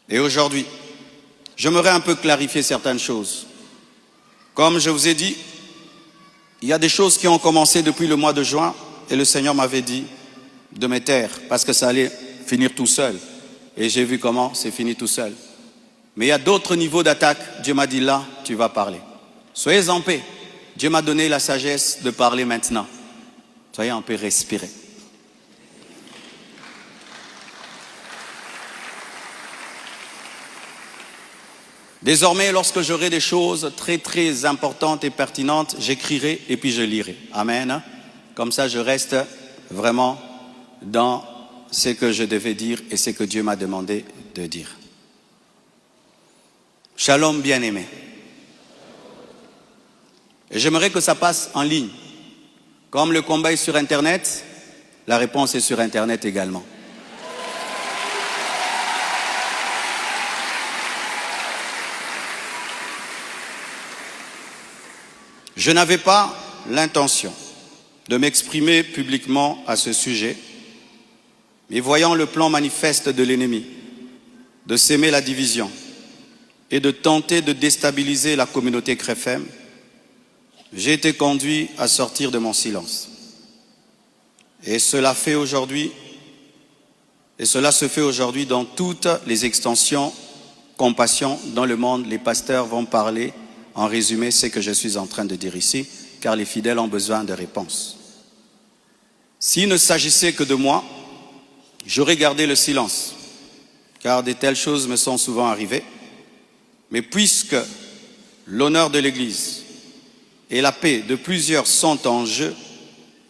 Et aujourd'hui, j'aimerais un peu clarifier certaines choses. Comme je vous ai dit, il y a des choses qui ont commencé depuis le mois de juin et le Seigneur m'avait dit de me taire parce que ça allait finir tout seul. Et j'ai vu comment c'est fini tout seul. Mais il y a d'autres niveaux d'attaque. Dieu m'a dit là, tu vas parler. Soyez en paix. Dieu m'a donné la sagesse de parler maintenant. Soyez en paix, respirez. Désormais, lorsque j'aurai des choses très importantes et pertinentes, j'écrirai et puis je lirai. Amen. Comme ça, je reste vraiment dans ce que je devais dire et ce que Dieu m'a demandé de dire. Shalom, bien-aimé. Et j'aimerais que ça passe en ligne. Comme le combat est sur Internet, la réponse est sur Internet également. Je n'avais pas l'intention de m'exprimer publiquement à ce sujet, mais voyant le plan manifeste de l'ennemi, de s'aimer la division et de tenter de déstabiliser la communauté CREFEM, j'ai été conduit à sortir de mon silence. Et cela se fait aujourd'hui dans toutes les extensions compassion dans le monde. Les pasteurs vont parler en résumé ce que je suis en train de dire ici, car les fidèles ont besoin de réponses. S'il ne s'agissait que de moi, j'aurais gardé le silence, car de telles choses me sont souvent arrivées. Mais puisque l'honneur de l'Église et la paix de plusieurs sont en jeu,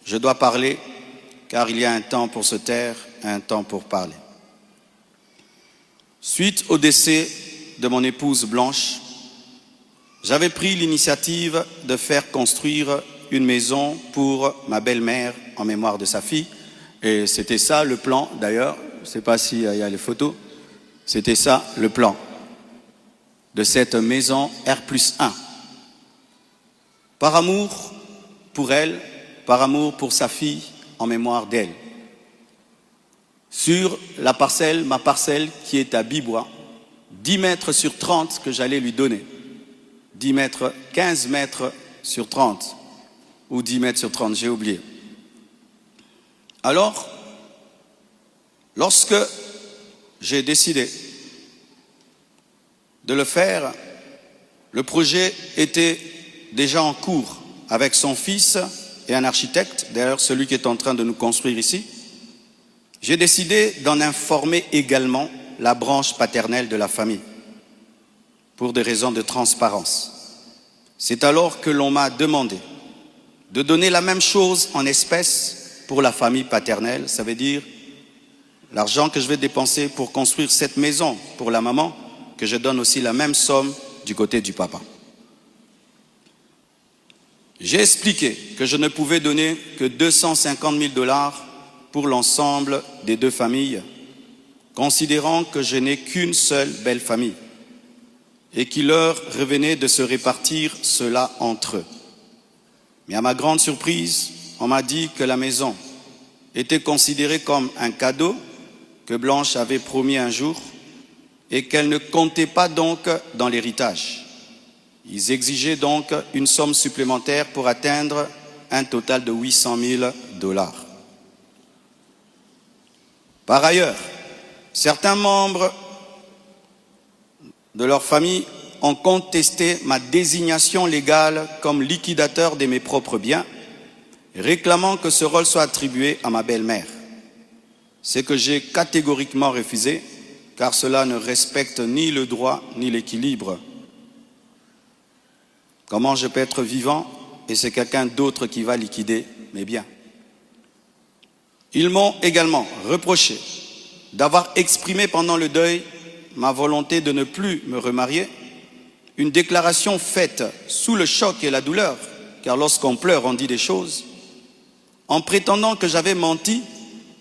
je dois parler, car il y a un temps pour se taire, un temps pour parler. Suite au décès de mon épouse Blanche, j'avais pris l'initiative de faire construire une maison pour ma belle-mère en mémoire de sa fille. Et c'était ça le plan, d'ailleurs. Je ne sais pas s'il y a les photos. C'était ça le plan de cette maison R+1. Par amour pour elle, par amour pour sa fille, en mémoire d'elle. Sur la parcelle, ma parcelle qui est à Bibois, 10 mètres sur 30 que j'allais lui donner. 10 mètres, 15 mètres sur 30, ou 10 mètres sur 30, j'ai oublié. Alors, lorsque j'ai décidé de le faire, le projet était déjà en cours avec son fils et un architecte, d'ailleurs celui qui est en train de nous construire ici. J'ai décidé d'en informer également la branche paternelle de la famille, pour des raisons de transparence. C'est alors que l'on m'a demandé de donner la même chose en espèces pour la famille paternelle. Ça veut dire l'argent que je vais dépenser pour construire cette maison pour la maman, que je donne aussi la même somme du côté du papa. J'ai expliqué que je ne pouvais donner que 250 000 $ pour l'ensemble des deux familles, considérant que je n'ai qu'une seule belle famille et qu'il leur revenait de se répartir cela entre eux. Mais à ma grande surprise, on m'a dit que la maison était considérée comme un cadeau que Blanche avait promis un jour et qu'elle ne comptait pas donc dans l'héritage. Ils exigeaient donc une somme supplémentaire pour atteindre un total de 800 000 $. Par ailleurs, certains membres de leur famille ont contesté ma désignation légale comme liquidateur de mes propres biens, réclamant que ce rôle soit attribué à ma belle-mère. Ce que j'ai catégoriquement refusé, car cela ne respecte ni le droit ni l'équilibre. Comment je peux être vivant et c'est quelqu'un d'autre qui va liquider mes biens? Ils m'ont également reproché d'avoir exprimé pendant le deuil ma volonté de ne plus me remarier, une déclaration faite sous le choc et la douleur, car lorsqu'on pleure, on dit des choses, en prétendant que j'avais menti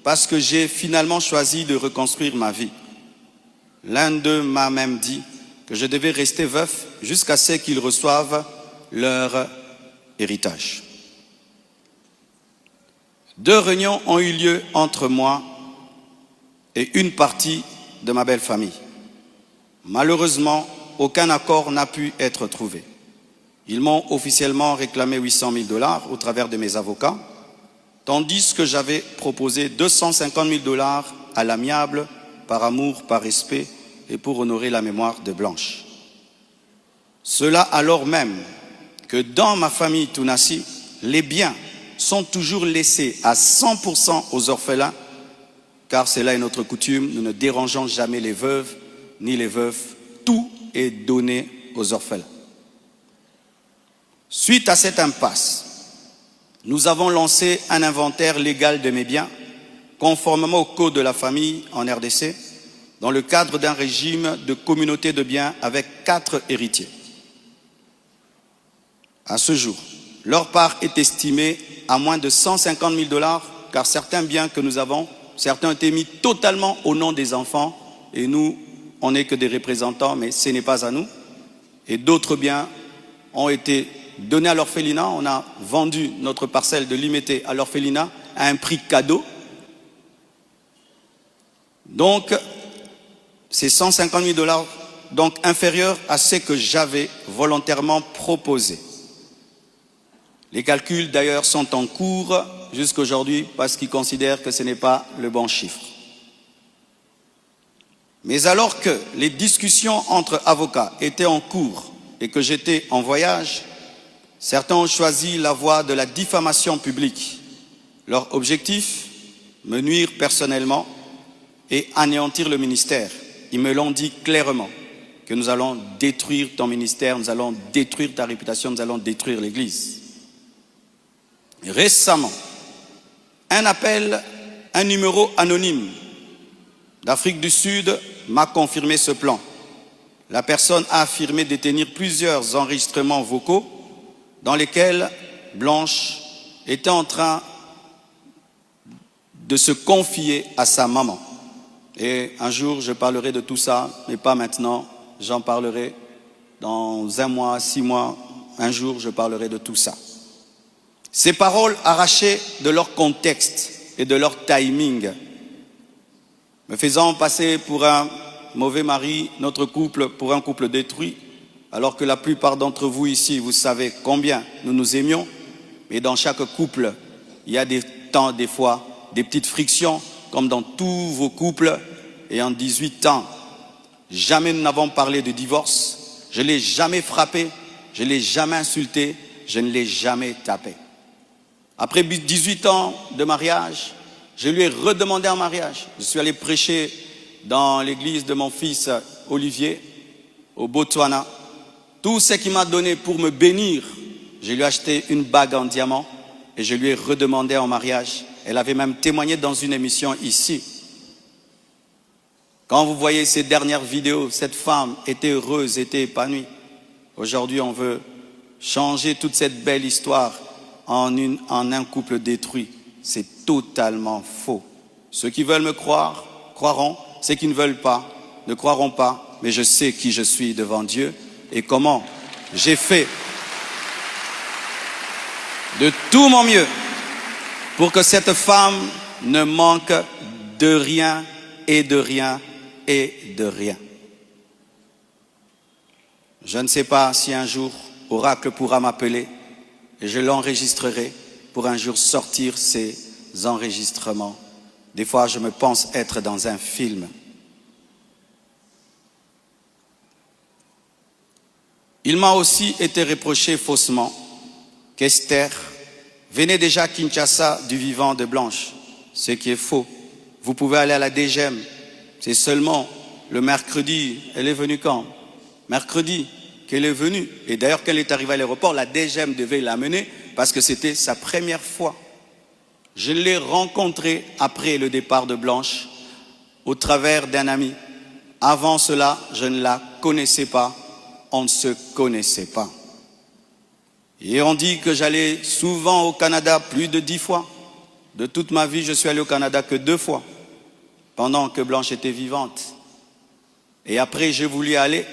parce que j'ai finalement choisi de reconstruire ma vie. L'un d'eux m'a même dit que je devais rester veuf jusqu'à ce qu'ils reçoivent leur héritage. 2 réunions ont eu lieu entre moi et une partie de ma belle famille. Malheureusement, aucun accord n'a pu être trouvé. Ils m'ont officiellement réclamé 800 000 $ au travers de mes avocats, tandis que j'avais proposé 250 000 $ à l'amiable, par amour, par respect et pour honorer la mémoire de Blanche. Cela alors même que dans ma famille Tounassi, les biens sont toujours laissés à 100% aux orphelins, car c'est là notre coutume, nous ne dérangeons jamais les veuves ni les veufs, tout est donné aux orphelins. Suite à cette impasse, nous avons lancé un inventaire légal de mes biens, conformément au code de la famille en RDC, dans le cadre d'un régime de communauté de biens avec 4 héritiers. À ce jour, leur part est estimée à moins de 150 000 $, car certains biens que nous avons, certains ont été mis totalement au nom des enfants, et nous, on n'est que des représentants, mais ce n'est pas à nous. Et d'autres biens ont été donnés à l'orphelinat. On a vendu notre parcelle de Limété à l'orphelinat à un prix cadeau. Donc, c'est 150 000 $, donc inférieur à ce que j'avais volontairement proposé. Les calculs d'ailleurs sont en cours jusqu'à aujourd'hui parce qu'ils considèrent que ce n'est pas le bon chiffre. Mais alors que les discussions entre avocats étaient en cours et que j'étais en voyage, certains ont choisi la voie de la diffamation publique. Leur objectif, me nuire personnellement et anéantir le ministère. Ils me l'ont dit clairement, que nous allons détruire ton ministère, nous allons détruire ta réputation, nous allons détruire l'Église. Récemment, un numéro anonyme d'Afrique du Sud m'a confirmé ce plan. La personne a affirmé détenir plusieurs enregistrements vocaux dans lesquels Blanche était en train de se confier à sa maman. Et un jour, je parlerai de tout ça, mais pas maintenant. J'en parlerai dans 1 mois, 6 mois. Un jour, je parlerai de tout ça. Ces paroles arrachées de leur contexte et de leur timing, me faisant passer pour un mauvais mari, notre couple pour un couple détruit, alors que la plupart d'entre vous ici, vous savez combien nous nous aimions, mais dans chaque couple, il y a des temps, des fois, des petites frictions, comme dans tous vos couples, et en 18 ans, jamais nous n'avons parlé de divorce, je ne l'ai jamais frappé, je ne l'ai jamais insulté, je ne l'ai jamais tapé. Après 18 ans de mariage, je lui ai redemandé en mariage. Je suis allé prêcher dans l'église de mon fils Olivier, au Botswana. Tout ce qu'il m'a donné pour me bénir, je lui ai acheté une bague en diamant et je lui ai redemandé en mariage. Elle avait même témoigné dans une émission ici. Quand vous voyez ces dernières vidéos, cette femme était heureuse, était épanouie. Aujourd'hui, on veut changer toute cette belle histoire en un couple détruit. C'est totalement faux. Ceux qui veulent me croire, croiront. Ceux qui ne veulent pas, ne croiront pas. Mais je sais qui je suis devant Dieu et comment j'ai fait de tout mon mieux pour que cette femme ne manque de rien et de rien et de rien. Je ne sais pas si un jour Oracle pourra m'appeler et je l'enregistrerai pour un jour sortir ces enregistrements. Des fois, je me pense être dans un film. Il m'a aussi été reproché faussement qu'Esther venait déjà à Kinshasa du vivant de Blanche, ce qui est faux. Vous pouvez aller à la DGM, c'est seulement le mercredi. Elle est venue quand? Mercredi qu'elle est venue. Et d'ailleurs, quand elle est arrivée à l'aéroport, la DGM devait l'amener parce que c'était sa première fois. Je l'ai rencontrée après le départ de Blanche au travers d'un ami. Avant cela, je ne la connaissais pas. On ne se connaissait pas. Et on dit que j'allais souvent au Canada plus de 10 fois. De toute ma vie, je suis allé au Canada que 2 fois, pendant que Blanche était vivante. Et après, j'ai voulu aller,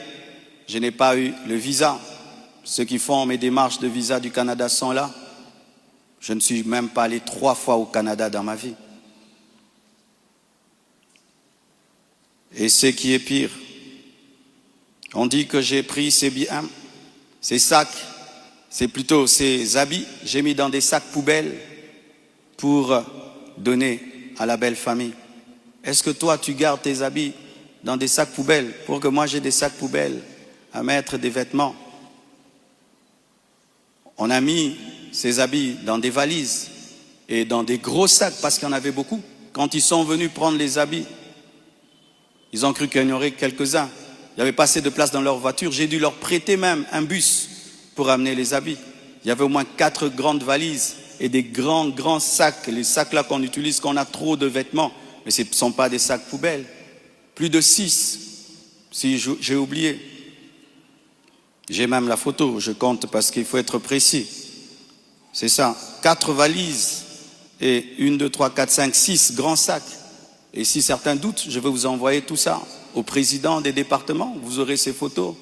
je n'ai pas eu le visa. Ceux qui font mes démarches de visa du Canada sont là. Je ne suis même pas allé 3 fois au Canada dans ma vie. Et ce qui est pire, On dit que j'ai pris ces biens, ces sacs, c'est plutôt ces habits, j'ai mis dans des sacs poubelles pour donner à la belle famille. Est-ce que toi, tu gardes tes habits dans des sacs poubelles pour que moi j'ai des sacs poubelles à mettre des vêtements? On a mis ces habits dans des valises et dans des gros sacs parce qu'il y en avait beaucoup. Quand ils sont venus prendre les habits, ils ont cru qu'il y en aurait quelques-uns. Il n'y avait pas assez de place dans leur voiture. J'ai dû leur prêter même un bus pour amener les habits. Il y avait au moins 4 grandes valises et des grands sacs. Les sacs là qu'on utilise quand on a trop de vêtements. Mais ce ne sont pas des sacs poubelles. Plus de 6, si j'ai oublié. J'ai même la photo, je compte parce qu'il faut être précis. C'est ça, 4 valises et 1, 2, 3, 4, 5, 6 grands sacs. Et si certains doutent, je vais vous envoyer tout ça au président des départements. Vous aurez ces photos.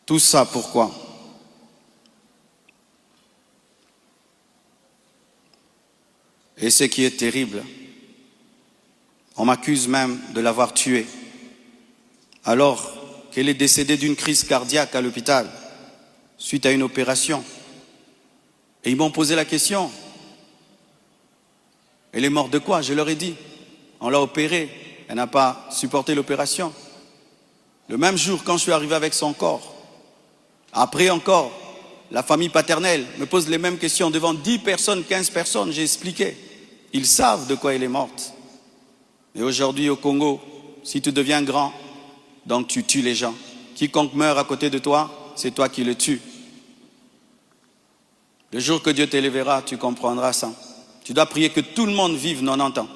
Tout ça, pourquoi? Et ce qui est terrible, on m'accuse même de l'avoir tué, alors qu'elle est décédée d'une crise cardiaque à l'hôpital, suite à une opération. Et ils m'ont posé la question, elle est morte de quoi? Je leur ai dit, on l'a opérée, elle n'a pas supporté l'opération. Le même jour, quand je suis arrivé avec son corps, après encore, la famille paternelle me pose les mêmes questions devant 10 personnes, 15 personnes, j'ai expliqué. Ils savent de quoi elle est morte. Et aujourd'hui au Congo, si tu deviens grand, donc tu tues les gens. Quiconque meurt à côté de toi, c'est toi qui le tues. Le jour que Dieu t'élèvera, tu comprendras ça. Tu dois prier que tout le monde vive 90 ans.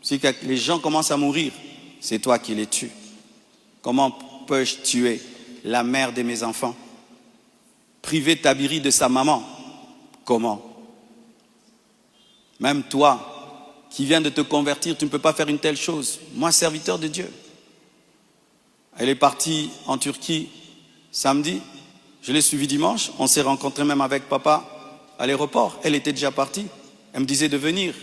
Si les gens commencent à mourir, c'est toi qui les tues. Comment peux-je tuer la mère de mes enfants? Priver Tabiri de sa maman? Comment? Même toi, qui viens de te convertir, tu ne peux pas faire une telle chose. Moi, serviteur de Dieu. Elle est partie en Turquie samedi. Je l'ai suivie dimanche. On s'est rencontrés même avec papa à l'aéroport. Elle était déjà partie. Elle me disait de venir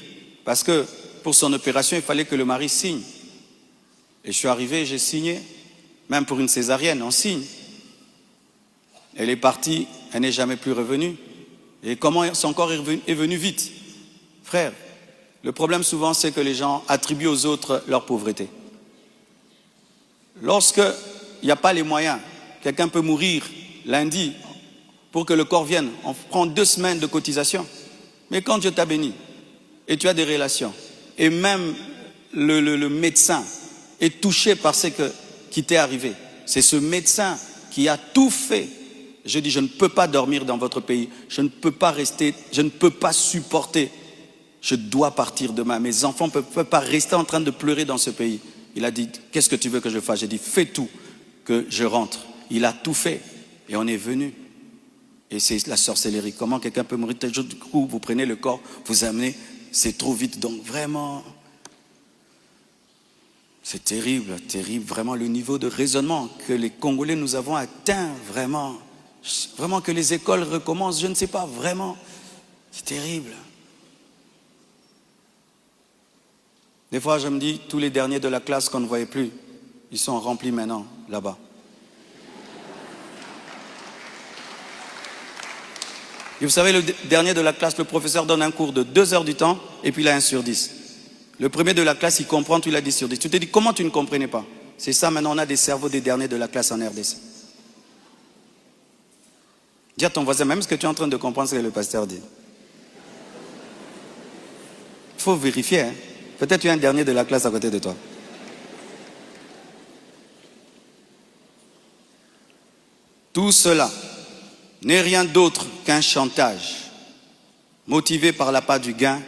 parce que pour son opération, il fallait que le mari signe. Et je suis arrivé, j'ai signé. Même pour une césarienne, on signe. Elle est partie, elle n'est jamais plus revenue. Et comment son corps est venu vite? Frère, le problème souvent, c'est que les gens attribuent aux autres leur pauvreté. Lorsqu'il n'y a pas les moyens, quelqu'un peut mourir lundi pour que le corps vienne. On prend 2 semaines de cotisation. Mais quand Dieu t'a béni et tu as des relations, et même le médecin est touché par ce qui t'est arrivé, c'est ce médecin qui a tout fait. Je dis, je ne peux pas dormir dans votre pays, je ne peux pas rester, je ne peux pas supporter, je dois partir demain. Mes enfants ne peuvent pas rester en train de pleurer dans ce pays. Il a dit, qu'est-ce que tu veux que je fasse? J'ai dit, fais tout, que je rentre. Il a tout fait et on est venu. Et c'est la sorcellerie. Comment quelqu'un peut mourir tel jour? Du coup, vous prenez le corps, vous amenez, c'est trop vite. Donc vraiment, c'est terrible, terrible. Vraiment le niveau de raisonnement que les Congolais nous avons atteint, vraiment que les écoles recommencent, je ne sais pas, vraiment, c'est terrible. Des fois, je me dis, tous les derniers de la classe qu'on ne voyait plus, ils sont remplis maintenant, là-bas. Et vous savez, le dernier de la classe, le professeur donne un cours de 2 heures du temps, et puis il a 1 sur 10. Le premier de la classe, il comprend, tout il a 10 sur 10. Tu te dis, comment tu ne comprenais pas? C'est ça, maintenant, on a des cerveaux des derniers de la classe en RDC. Dis à ton voisin, même ce que tu es en train de comprendre, ce que le pasteur dit. Il faut vérifier, hein. Peut-être tu as un dernier de la classe à côté de toi. Tout cela n'est rien d'autre qu'un chantage, motivé par l'appât du gain,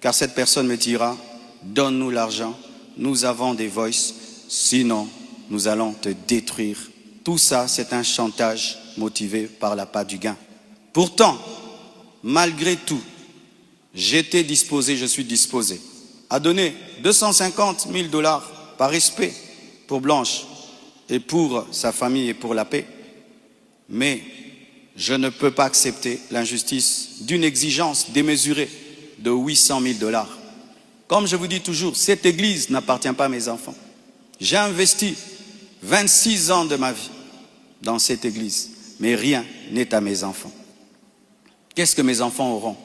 car cette personne me dira, donne-nous l'argent, nous avons des voices, sinon nous allons te détruire. Tout ça, c'est un chantage motivé par l'appât du gain. Pourtant, malgré tout, j'étais disposé, je suis disposé à donner 250 000 $ par respect pour Blanche et pour sa famille et pour la paix. Mais je ne peux pas accepter l'injustice d'une exigence démesurée de 800 000 $. Comme je vous dis toujours, cette église n'appartient pas à mes enfants. J'ai investi 26 ans de ma vie dans cette église, mais rien n'est à mes enfants. Qu'est-ce que mes enfants auront?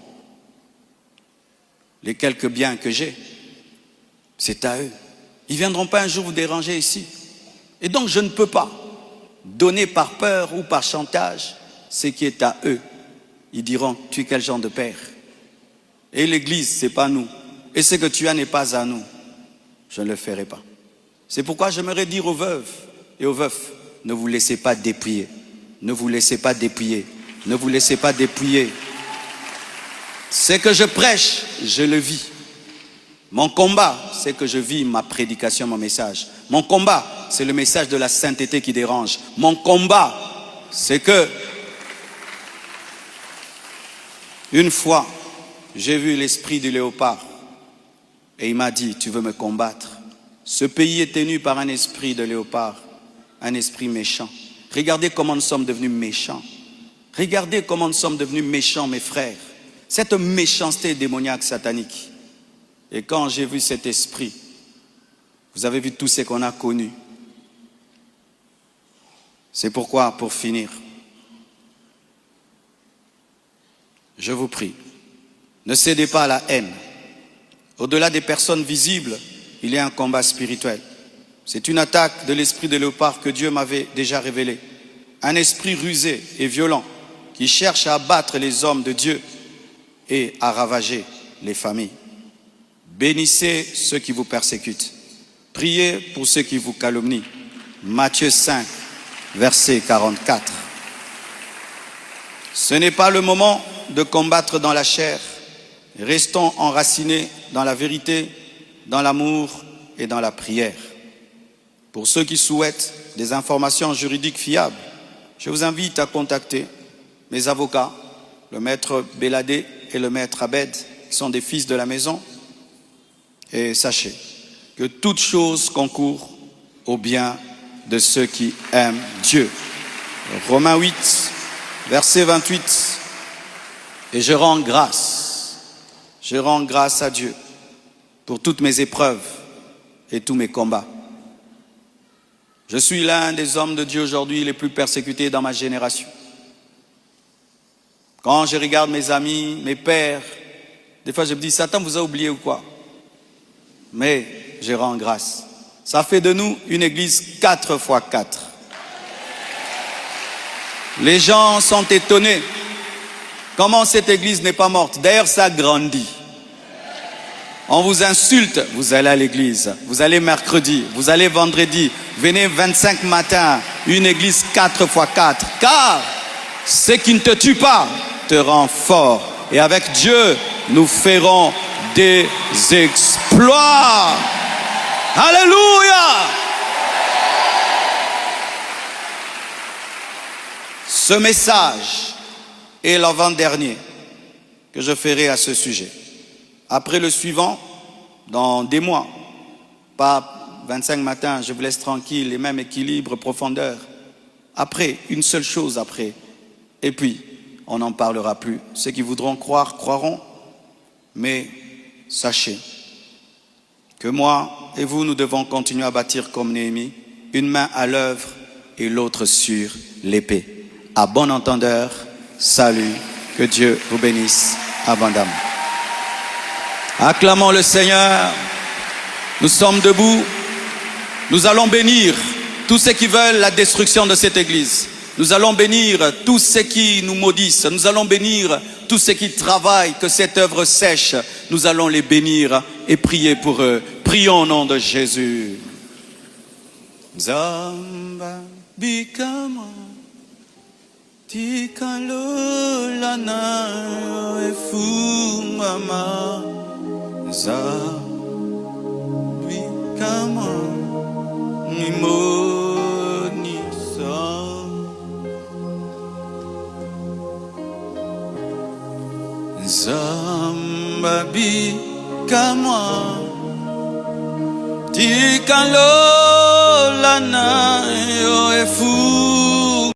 Les quelques biens que j'ai, c'est à eux. Ils ne viendront pas un jour vous déranger ici. Et donc je ne peux pas donner par peur ou par chantage ce qui est à eux. Ils diront, tu es quel genre de père? Et l'église, ce n'est pas nous. Et ce que tu as n'est pas à nous. Je ne le ferai pas. C'est pourquoi j'aimerais dire aux veuves et aux veufs, ne vous laissez pas dépouiller. Ne vous laissez pas dépouiller. Ne vous laissez pas dépouiller. Ce que je prêche, je le vis. Mon combat, c'est que je vis ma prédication, mon message. Mon combat, c'est le message de la sainteté qui dérange. Mon combat, c'est que une fois, j'ai vu l'esprit du léopard et il m'a dit, tu veux me combattre? Ce pays est tenu par un esprit de léopard, un esprit méchant. Regardez comment nous sommes devenus méchants. Regardez comment nous sommes devenus méchants, mes frères. Cette méchanceté démoniaque satanique. Et quand j'ai vu cet esprit, vous avez vu tout ce qu'on a connu. C'est pourquoi, pour finir, je vous prie, ne cédez pas à la haine. Au-delà des personnes visibles, il y a un combat spirituel. C'est une attaque de l'esprit de léopard que Dieu m'avait déjà révélé. Un esprit rusé et violent qui cherche à abattre les hommes de Dieu et à ravager les familles. Bénissez ceux qui vous persécutent. Priez pour ceux qui vous calomnient. Matthieu 5, verset 44. Ce n'est pas le moment de combattre dans la chair. Restons enracinés dans la vérité, dans l'amour et dans la prière. Pour ceux qui souhaitent des informations juridiques fiables, je vous invite à contacter mes avocats, le maître Béladé et le maître Abed, qui sont des fils de la maison. Et sachez que toute chose concourt au bien de ceux qui aiment Dieu. Romains 8, verset 28. Et je rends grâce à Dieu pour toutes mes épreuves et tous mes combats. Je suis l'un des hommes de Dieu aujourd'hui les plus persécutés dans ma génération. Quand je regarde mes amis, mes pères, des fois je me dis, Satan vous a oublié ou quoi? Mais je rends grâce. Ça fait de nous une église 4x4. Les gens sont étonnés. Comment cette église n'est pas morte? D'ailleurs, ça grandit. On vous insulte, vous allez à l'église. Vous allez mercredi, vous allez vendredi. Venez 25 matins, une église 4x4. Car ce qui ne te tue pas te rend fort. Et avec Dieu, nous ferons des exploits. Alléluia! Ce message est l'avant-dernier que je ferai à ce sujet. Après le suivant, dans des mois, pas 25 matins, je vous laisse tranquille, les mêmes équilibres, profondeur. Après, une seule chose après. Et puis, on n'en parlera plus. Ceux qui voudront croire, croiront. Mais sachez que moi et vous, nous devons continuer à bâtir comme Néhémie, une main à l'œuvre et l'autre sur l'épée. À bon entendeur, salut, que Dieu vous bénisse abondamment. Acclamons le Seigneur. Nous sommes debout. Nous allons bénir tous ceux qui veulent la destruction de cette église. Nous allons bénir tous ceux qui nous maudissent. Nous allons bénir tous ceux qui travaillent, que cette œuvre sèche. Nous allons les bénir et prier pour eux. Prions au nom de Jésus. Zamba bikama tikalo lana efumama zamba bikama nimonisa zamba bikama tikalo lana yo efu